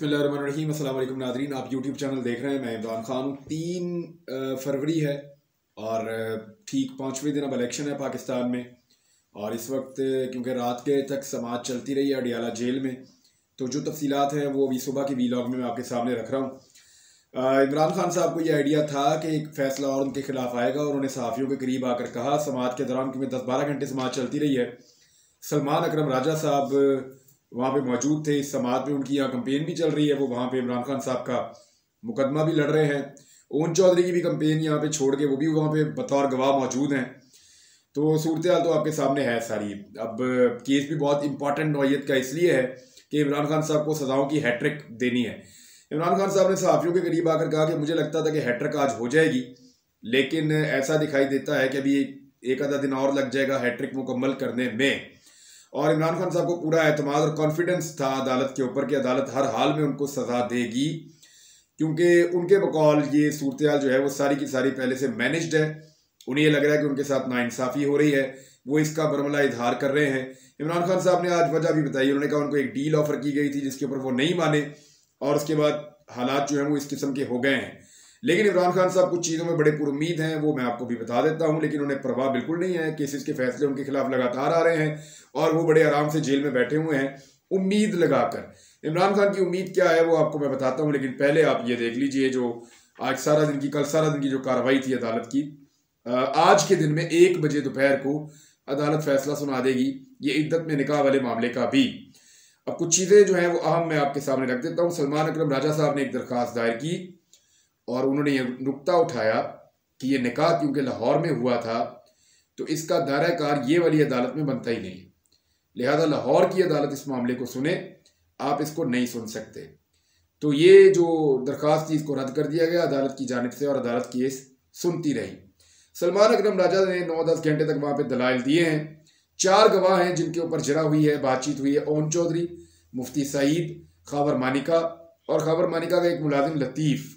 बिस्मिल्लाहिर्रहमानिर्रहीम। अस्सलाम वालेकुम नाज़रीन, आप यूट्यूब चैनल देख रहे हैं। मैं इमरान खान हूँ। 3 फरवरी है और ठीक 5वें दिन अब इलेक्शन है पाकिस्तान में। और इस वक्त क्योंकि रात के तक समाअत चलती रही है अडियाला जेल में, तो जो तफसीलात हैं वो अभी सुबह की वीलॉग में मैं आपके सामने रख रहा हूँ। इमरान खान साहब को ये आइडिया था कि एक फ़ैसला और उनके खिलाफ आएगा और उन्होंने सहाफ़ियों के करीब आकर कहा, समाअत के दौरान क्योंकि 10-12 घंटे समाअत चलती रही है, सलमान अकरम राजा साहब वहाँ पे मौजूद थे। इस समाअत में उनकी यहाँ कंपेन भी चल रही है, वो वहाँ पे इमरान खान साहब का मुकदमा भी लड़ रहे हैं। ओन चौधरी की भी कंपेन यहाँ पे छोड़ के वो भी वहाँ पे बतौर गवाह मौजूद हैं। तो सूरत हाल तो आपके सामने है सारी। अब केस भी बहुत इंपॉर्टेंट नौयत का इसलिए है कि इमरान खान साहब को सजाओं की हैट्रिक देनी है। इमरान खान साहब ने सहाफ़ियों के करीब आकर कहा कि मुझे लगता था कि हैट्रिक आज हो जाएगी, लेकिन ऐसा दिखाई देता है कि अभी एक आधा दिन और लग जाएगा हैट्रिक मुकम्मल करने में। और इमरान खान साहब को पूरा एतमाद और कॉन्फिडेंस था अदालत के ऊपर कि अदालत हर हाल में उनको सज़ा देगी, क्योंकि उनके बकौल ये सूरत हाल जो है वो सारी की सारी पहले से मैनेज्ड है। उन्हें ये लग रहा है कि उनके साथ नाइंसाफ़ी हो रही है, वो इसका बरमला इजहार कर रहे हैं। इमरान खान साहब ने आज वजह भी बताई। उन्होंने कहा उनको एक डील ऑफर की गई थी जिसके ऊपर वो नहीं माने और उसके बाद हालात जो हैं वो इस किस्म के हो गए हैं। लेकिन इमरान खान साहब कुछ चीज़ों में बड़े पुरुम्मीद हैं, वो मैं आपको भी बता देता हूं। लेकिन उन्हें परवाह बिल्कुल नहीं है। केसेस के फैसले उनके खिलाफ लगातार आ रहे हैं और वो बड़े आराम से जेल में बैठे हुए हैं उम्मीद लगाकर। इमरान खान की उम्मीद क्या है वो आपको मैं बताता हूं, लेकिन पहले आप ये देख लीजिए जो आज कल सारा दिन की जो कार्रवाई थी अदालत की। आज के दिन में 1 बजे दोपहर को अदालत फैसला सुना देगी, ये इद्दत में निकाह वाले मामले का भी। अब कुछ चीज़ें जो हैं वो अहम मैं आपके सामने रख देता हूँ। सलमान अकरम राजा साहब ने एक दरख्वास्त दायर की और उन्होंने ये नुक्ता उठाया कि ये निकाह क्योंकि लाहौर में हुआ था तो इसका दायरा कार ये वाली अदालत में बनता ही नहीं, लिहाजा लाहौर की अदालत इस मामले को सुने, आप इसको नहीं सुन सकते। तो ये जो दरख्वास्त थी इसको रद्द कर दिया गया अदालत की जानिब से और अदालत केस सुनती रही। सलमान अकरम राजा ने 9-10 घंटे तक वहाँ पे दलाइल दिए हैं। 4 गवाह हैं जिनके ऊपर जरा हुई है, बातचीत हुई है। ओन चौधरी, मुफ्ती सईद, खबर मानिका और खबर मानिका का एक मुलाजिम लतीफ़।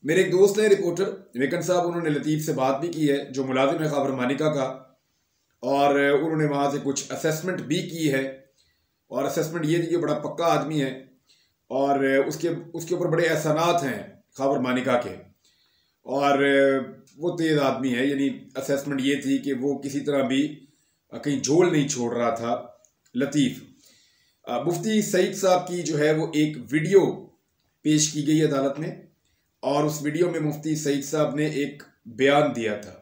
मेरे एक दोस्त हैं रिपोर्टर वेकन साहब, उन्होंने लतीफ़ से बात भी की है जो मुलाजिम है खबर मानिका का, और उन्होंने वहाँ से कुछ असेसमेंट भी की है। और असेसमेंट ये थी कि बड़ा पक्का आदमी है और उसके ऊपर बड़े एहसानात हैं खबर मानिका के, और वो तेज़ आदमी है। यानी असेसमेंट ये थी कि वो किसी तरह भी कहीं झोल नहीं छोड़ रहा था लतीफ़। मुफ्ती सईद साहब की जो है वो एक वीडियो पेश की गई अदालत में और उस वीडियो में मुफ्ती सईद साहब ने एक बयान दिया था।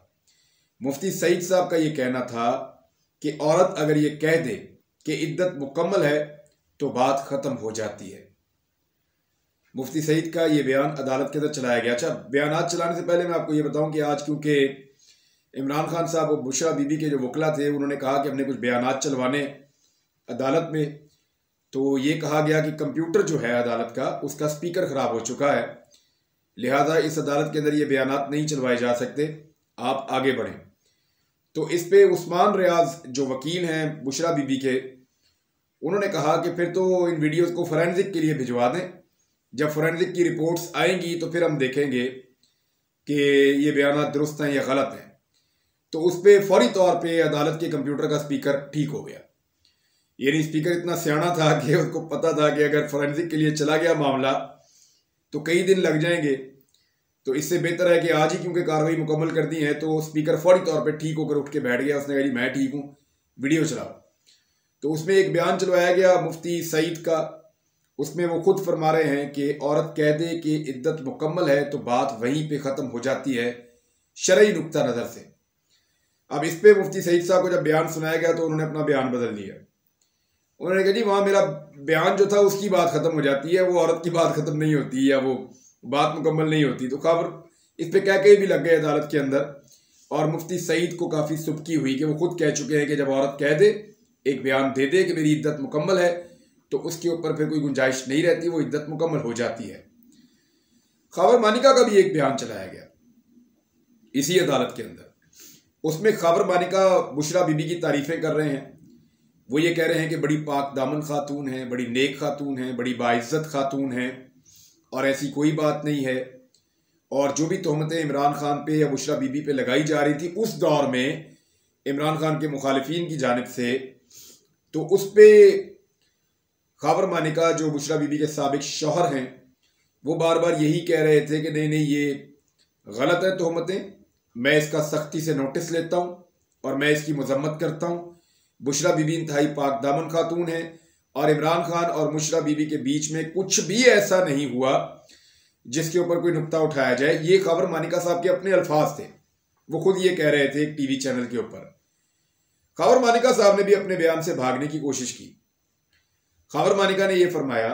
मुफ्ती सईद साहब का ये कहना था कि औरत अगर ये कह दे कि इद्दत मुकम्मल है तो बात ख़त्म हो जाती है। मुफ्ती सईद का ये बयान अदालत के अंदर चलाया गया। अच्छा, बयानात चलाने से पहले मैं आपको ये बताऊं कि आज क्योंकि इमरान खान साहब और बुशरा बीबी के जो वकला थे उन्होंने कहा कि हमने कुछ बयानात चलवाने अदालत में, तो ये कहा गया कि कंप्यूटर जो है अदालत का उसका स्पीकर ख़राब हो चुका है, लिहाजा इस अदालत के अंदर ये बयानात नहीं चलवाए जा सकते, आप आगे बढ़ें। तो इस पे उस्मान रियाज जो वकील हैं बुशरा बीबी के, उन्होंने कहा कि फिर तो इन वीडियोस को फोरेंसिक के लिए भिजवा दें, जब फोरेंसिक की रिपोर्ट्स आएंगी तो फिर हम देखेंगे कि ये बयानात दुरुस्त हैं या गलत हैं। तो उस पर फौरी तौर पे अदालत के कंप्यूटर का स्पीकर ठीक हो गया। यानी स्पीकर इतना सियाना था कि उसको पता था कि अगर फोरेंसिक के लिए चला गया मामला तो कई दिन लग जाएंगे, तो इससे बेहतर है कि आज ही क्योंकि कार्रवाई मुकम्मल कर दी है। तो स्पीकर फौरी तौर पे ठीक होकर उठ के बैठ गया, उसने कहा मैं ठीक हूँ, वीडियो चलाओ। तो उसमें एक बयान चलवाया गया मुफ्ती सईद का, उसमें वो खुद फरमा रहे हैं कि औरत कह दे कि इद्दत मुकम्मल है तो बात वहीं पे ख़त्म हो जाती है शरई नुक्ता नज़र से। अब इस पे मुफ्ती सईद साहब को जब बयान सुनाया गया तो उन्होंने अपना बयान बदल दिया। उन्होंने कहा जी वहाँ मेरा बयान जो था उसकी बात ख़त्म हो जाती है, वो औरत की बात ख़त्म नहीं होती या वो बात मुकम्मल नहीं होती। तो खबर इस पे कह के भी लग गए अदालत के अंदर और मुफ्ती सईद को काफ़ी सुबकी हुई कि वो खुद कह चुके हैं कि जब औरत कह दे, एक बयान दे दे कि मेरी इद्दत मुकम्मल है, तो उसके ऊपर फिर कोई गुंजाइश नहीं रहती, वो इद्दत मुकम्मल हो जाती है। खबर मानिका का भी एक बयान चलाया गया इसी अदालत के अंदर। उसमें खबर मानिका बुशरा बीबी की तारीफ़ें कर रहे हैं। वो ये कह रहे हैं कि बड़ी पाक दामन खातून है, बड़ी नेक खातून है, बड़ी बाइज्जत खातून है और ऐसी कोई बात नहीं है। और जो भी तोहमतें इमरान खान पे या बुशरा बीबी पे लगाई जा रही थी उस दौर में इमरान खान के मुखालिफिन की जानिब से, तो उस पर खावर मानिका जो बुशरा बीबी के साबिक शौहर हैं, वो बार बार यही कह रहे थे कि नहीं नहीं, ये गलत है तोहमतें, मैं इसका सख्ती से नोटिस लेता हूँ और मैं इसकी मजम्मत करता हूँ। बुशरा बीबी इंतहाई पाक दामन खातून है और इमरान खान और बुशरा बीबी के बीच में कुछ भी ऐसा नहीं हुआ जिसके ऊपर कोई नुक्ता उठाया जाए। ये खावर मानिका साहब के अपने अल्फाज थे, वो खुद ये कह रहे थे एक टीवी चैनल के ऊपर। खावर मानिका साहब ने भी अपने बयान से भागने की कोशिश की। खावर मानिका ने यह फरमाया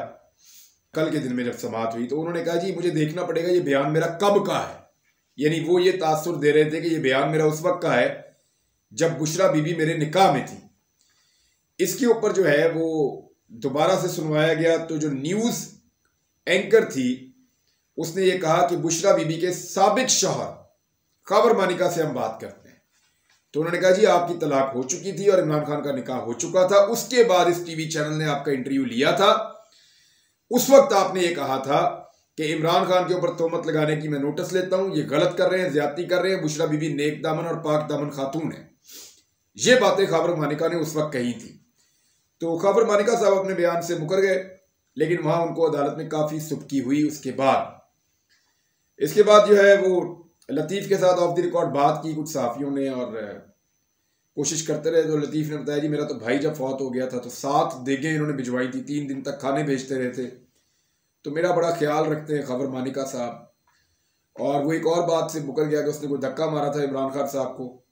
कल के दिन में जब समाअत हुई तो उन्होंने कहा जी मुझे देखना पड़ेगा ये बयान मेरा कब का है। यानी वो ये तासुर दे रहे थे कि ये बयान मेरा उस वक्त का है जब बुशरा बीबी मेरे निकाह में थी। इसके ऊपर जो है वो दोबारा से सुनवाया गया तो जो न्यूज एंकर थी उसने ये कहा कि बुशरा बीबी के साबिक शौहर खावर मानिका से हम बात करते हैं। तो उन्होंने कहा जी आपकी तलाक हो चुकी थी और इमरान खान का निकाह हो चुका था, उसके बाद इस टीवी चैनल ने आपका इंटरव्यू लिया था, उस वक्त आपने ये कहा था कि इमरान खान के ऊपर तोहमत लगाने की मैं नोटिस लेता हूं, ये गलत कर रहे हैं, ज्यादती कर रहे हैं, बुशरा बीबी नेक दामन और पाक दामन खातून है। ये बातें खावर मानिका ने उस वक्त कही थी। तो खावर मानिका साहब अपने बयान से मुकर गए, लेकिन वहां उनको अदालत में काफी सुबकी हुई। इसके बाद जो है वो लतीफ के साथ ऑफ द रिकॉर्ड बात की कुछ सहाफियों ने और कोशिश करते रहे। तो लतीफ ने बताया जी मेरा तो भाई जब फौत हो गया था तो 7 देगें इन्होंने भिजवाई थी, 3 दिन तक खाने भेजते रहे थे, तो मेरा बड़ा ख्याल रखते हैं खावर मानिका साहब। और वो एक और बात से मुकर गया कि उसने कोई धक्का मारा था इमरान खान साहब को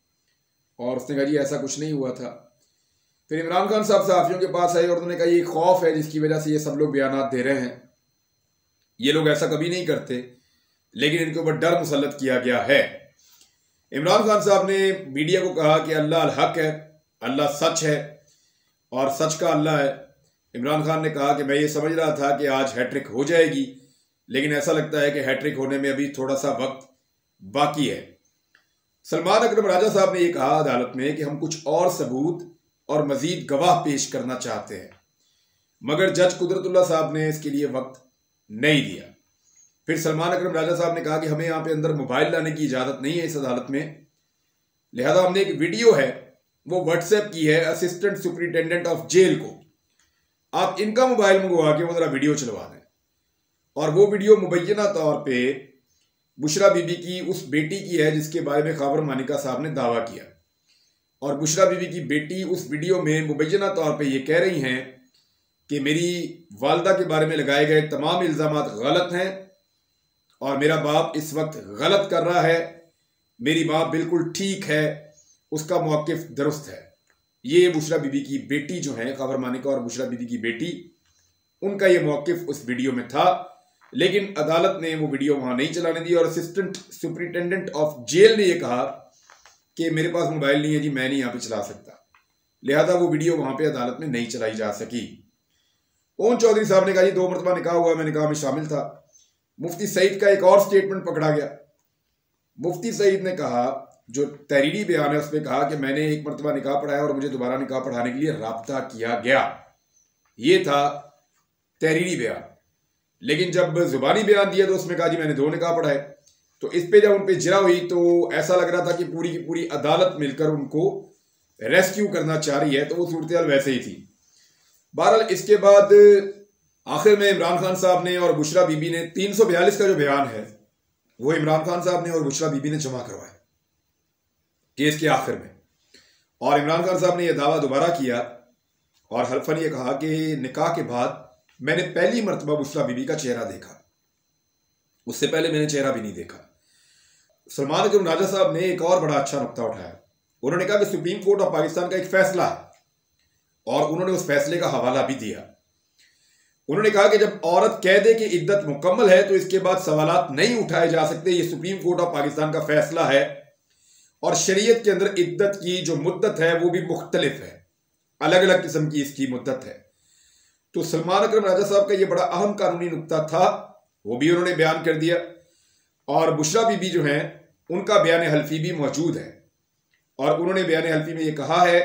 और उसने कहा जी ऐसा कुछ नहीं हुआ था। फिर इमरान खान साहब सहाफियों के पास आए और उन्होंने कहा ये खौफ है जिसकी वजह से ये सब लोग बयान दे रहे हैं, ये लोग ऐसा कभी नहीं करते, लेकिन इनके ऊपर डर मुसल्लत किया गया है। इमरान खान साहब ने मीडिया को कहा कि अल्लाह अल हक है, अल्लाह सच है और सच का अल्लाह है। इमरान खान ने कहा कि मैं ये समझ रहा था कि आज हैट्रिक हो जाएगी, लेकिन ऐसा लगता है कि हैट्रिक होने में अभी थोड़ा सा वक्त बाकी है। सलमान अकरम राजा साहब ने यह कहा अदालत में कि हम कुछ और सबूत और मजीद गवाह पेश करना चाहते हैं, मगर जज कुदरतुल्लाह साहब ने इसके लिए वक्त नहीं दिया। फिर सलमान अकरम राजा साहब ने कहा कि हमें यहाँ पे अंदर मोबाइल लाने की इजाज़त नहीं है इस अदालत में, लिहाजा हमने एक वीडियो है वो व्हाट्सएप की है असिस्टेंट सुपरिटेंडेंट ऑफ जेल को, आप इनका मोबाइल मंगवा के वो जरा वीडियो चलवा दें। और वो वीडियो मुबैना तौर पे बुशरा बीबी की उस बेटी की है जिसके बारे में खावर मानिका साहब ने दावा किया। और बुशरा बीबी की बेटी उस वीडियो में मुबैना तौर पे ये कह रही हैं कि मेरी वालदा के बारे में लगाए गए तमाम इल्ज़ामात गलत हैं और मेरा बाप इस वक्त गलत कर रहा है, मेरी माँ बिल्कुल ठीक है, उसका मौक़िफ़ दुरुस्त है। ये बुशरा बीबी की बेटी जो है, खावर मानिका और बुशरा बीबी की बेटी, उनका ये मौक़िफ़ उस वीडियो में था, लेकिन अदालत ने वो वीडियो वहाँ नहीं चलाने दी और असिस्टेंट सुपरिटेंडेंट ऑफ जेल ने यह कहा कि मेरे पास मोबाइल नहीं है जी, मैं नहीं यहाँ पे चला सकता, लिहाजा वो वीडियो वहाँ पे अदालत में नहीं चलाई जा सकी। ओन चौधरी साहब ने कहा जी 2 मरतबा निकाह हुआ, मैं निकाह में शामिल था। मुफ्ती सईद का एक और स्टेटमेंट पकड़ा गया। मुफ्ती सईद ने कहा, जो तहरीरी बयान है उसमें कहा कि मैंने 1 मरतबा निकाह पढ़ाया और मुझे दोबारा निकाह पढ़ाने के लिए राब्ता किया गया, ये था तहरीरी बयान। लेकिन जब जुबानी बयान दिया तो उसमें कहा जी मैंने 2 निकाह पढ़ाए। तो इस पे जब उन पे जिरा हुई तो ऐसा लग रहा था कि पूरी की पूरी अदालत मिलकर उनको रेस्क्यू करना चाह रही है, तो वो सूरत हाल वैसे ही थी। बहरहाल इसके बाद आखिर में इमरान खान साहब ने और बुशरा बीबी ने 342 का जो बयान है वो इमरान खान साहब ने और बुशरा बीबी ने जमा करवाया केस के आखिर में। और इमरान खान साहब ने यह दावा दोबारा किया और हल्फन ये कहा कि निकाह के बाद मैंने पहली मरतबा बुशरा बीबी का चेहरा देखा, उससे पहले मैंने चेहरा भी नहीं देखा। सलमान अकरम राजा साहब ने एक और बड़ा अच्छा नुक्ता उठाया। उन्होंने कहा कि सुप्रीम कोर्ट ऑफ पाकिस्तान का एक फैसला है और उन्होंने उस फैसले का हवाला भी दिया। उन्होंने कहा कि जब औरत कह दे कि इद्दत मुकम्मल है तो इसके बाद सवालात नहीं उठाए जा सकते, ये सुप्रीम कोर्ट ऑफ पाकिस्तान का फैसला है और शरीयत के अंदर इद्दत की जो मुद्दत है वो भी मुख्तलिफ है, अलग अलग किस्म की इसकी मुद्दत है। तो सलमान अकरम राजा साहब का ये बड़ा अहम कानूनी नुक्ता था, वो भी उन्होंने बयान कर दिया। और बुशरा बीबी जो हैं उनका बयान हल्फी भी मौजूद है और उन्होंने बयान हल्फी में ये कहा है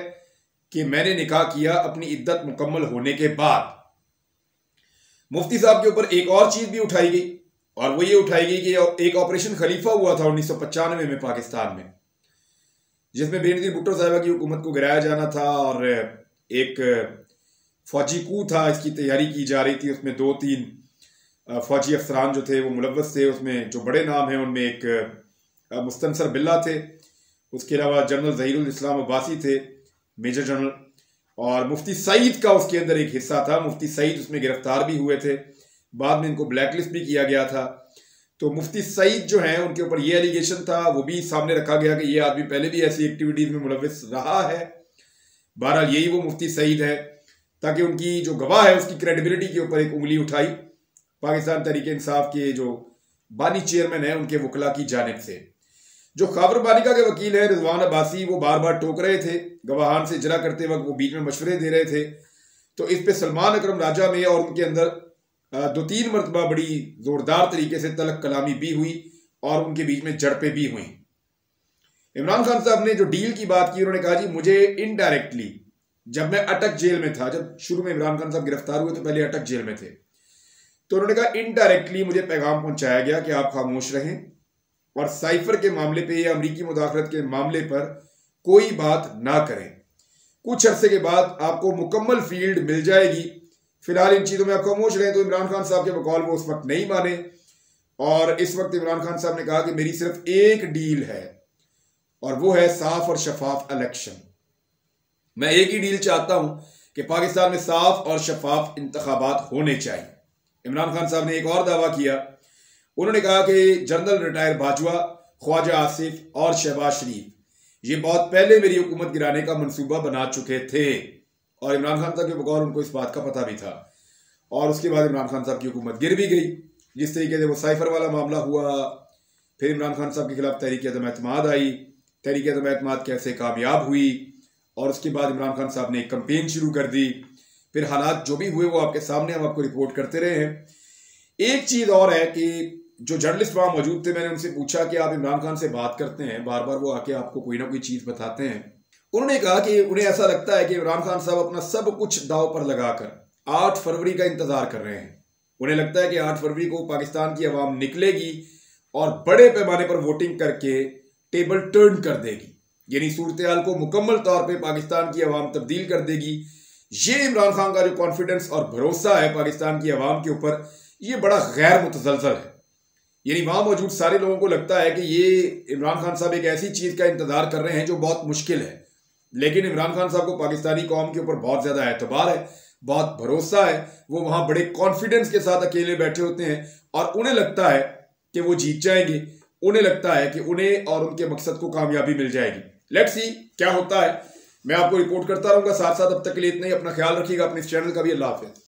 कि मैंने निकाह किया अपनी इद्दत मुकम्मल होने के बाद। मुफ्ती साहब के ऊपर एक और चीज भी उठाई गई और वो ये उठाई गई कि एक ऑपरेशन खलीफा हुआ था 1995 में पाकिस्तान में, जिसमें बेनजीर भुट्टो साहिबा की हुकूमत को गिराया जाना था और एक फौजी कू था, इसकी तैयारी की जा रही थी। उसमें 2-3 फौजी अफसरान जो थे वो मुलव्वस थे। उसमें जो बड़े नाम हैं उनमें एक मुस्तनसर बिल्ला थे, उसके अलावा जनरल ज़हीरुल इस्लाम अब्बासी थे, मेजर जनरल, और मुफ्ती सईद का उसके अंदर एक हिस्सा था। मुफ्ती सईद उसमें गिरफ्तार भी हुए थे, बाद में इनको ब्लैकलिस्ट भी किया गया था। तो मुफ्ती सईद जो हैं उनके ऊपर ये एलिगेशन था, वो भी सामने रखा गया कि ये आदमी पहले भी ऐसी एक्टिविटीज़ में मुलव्वस रहा है। बहरहाल यही वो मुफ्ती सईद है, ताकि उनकी जो गवाह है उसकी क्रेडिबिलिटी के ऊपर एक उंगली उठाई पाकिस्तान तहरीक इंसाफ के जो बानी चेयरमैन है उनके वकला की जानिब से। जो खैबर बालिका के वकील हैं रिजवान अब्बासी, वो बार बार टोक रहे थे गवाहान से इजरा करते वक्त, वो बीच में मशवरे दे रहे थे। तो इस पे सलमान अकरम राजा में और उनके अंदर 2-3 मरतबा बड़ी जोरदार तरीके से तलक कलामी भी हुई और उनके बीच में झड़पें भी हुई। इमरान खान साहब ने जो डील की बात की, उन्होंने कहा जी मुझे इनडायरेक्टली, जब मैं अटक जेल में था, जब शुरू में इमरान खान साहब गिरफ्तार हुए तो पहले अटक जेल में थे, तो उन्होंने कहा इनडायरेक्टली मुझे पैगाम पहुंचाया गया कि आप खामोश रहें और साइफर के मामले पे या अमरीकी मुदाखलत के मामले पर कोई बात ना करें। कुछ अरसे के बाद आपको मुकम्मल फील्ड मिल जाएगी, फिलहाल इन चीज़ों में आप खामोश रहें। तो इमरान खान साहब के बकौल वो उस वक्त नहीं माने और इस वक्त इमरान खान साहब ने कहा कि मेरी सिर्फ एक डील है और वो है साफ और शफाफ इलेक्शन। मैं एक ही डील चाहता हूं कि पाकिस्तान में साफ और शफाफ इंतखाबात होने चाहिए। इमरान खान साहब ने एक और दावा किया, उन्होंने कहा कि जनरल रिटायर बाजवा, ख्वाजा आसिफ और शहबाज शरीफ ये बहुत पहले मेरी हुकूमत गिराने का मंसूबा बना चुके थे, और इमरान खान साहब के बगौर उनको इस बात का पता भी था। और उसके बाद इमरान खान साहब की हुकूमत गिर भी गई। जिस तरीके से वो साइफर वाला मामला हुआ, फिर इमरान खान साहब के खिलाफ तहरीक अदम एतमाद आई, तहरीक अदम एतमाद कैसे कामयाब हुई, और उसके बाद इमरान खान साहब ने एक कंपेन शुरू कर दी। फिर हालात जो भी हुए वो आपके सामने, हम आपको रिपोर्ट करते रहे हैं। एक चीज़ और है कि जो जर्नलिस्ट वहाँ मौजूद थे, मैंने उनसे पूछा कि आप इमरान खान से बात करते हैं, बार बार वो आके आपको कोई ना कोई चीज़ बताते हैं। उन्होंने कहा कि उन्हें ऐसा लगता है कि इमरान खान साहब अपना सब कुछ दाव पर लगाकर 8 फरवरी का इंतजार कर रहे हैं। उन्हें लगता है कि 8 फरवरी को पाकिस्तान की आवाम निकलेगी और बड़े पैमाने पर वोटिंग करके टेबल टर्न कर देगी, यानी सूरत हाल को मुकम्मल तौर पर पाकिस्तान की आवाम तब्दील कर देगी। ये इमरान खान का जो कॉन्फिडेंस और भरोसा है पाकिस्तान की आवाम के ऊपर, ये बड़ा गैर मुतसलसल है। यानी वहां मौजूद सारे लोगों को लगता है कि ये इमरान खान साहब एक ऐसी चीज का इंतजार कर रहे हैं जो बहुत मुश्किल है, लेकिन इमरान खान साहब को पाकिस्तानी कौम के ऊपर बहुत ज्यादा एतबार है, बहुत भरोसा है। वो वहां बड़े कॉन्फिडेंस के साथ अकेले बैठे होते हैं और उन्हें लगता है कि वो जीत जाएंगे, उन्हें लगता है कि उन्हें और उनके मकसद को कामयाबी मिल जाएगी। लेट्स सी क्या होता है, मैं आपको रिपोर्ट करता रहूंगा साथ साथ। अब तक के लिए इतना ही, अपना ख्याल रखिएगा, अपने इस चैनल का भी। अल्लाह हाफिज़।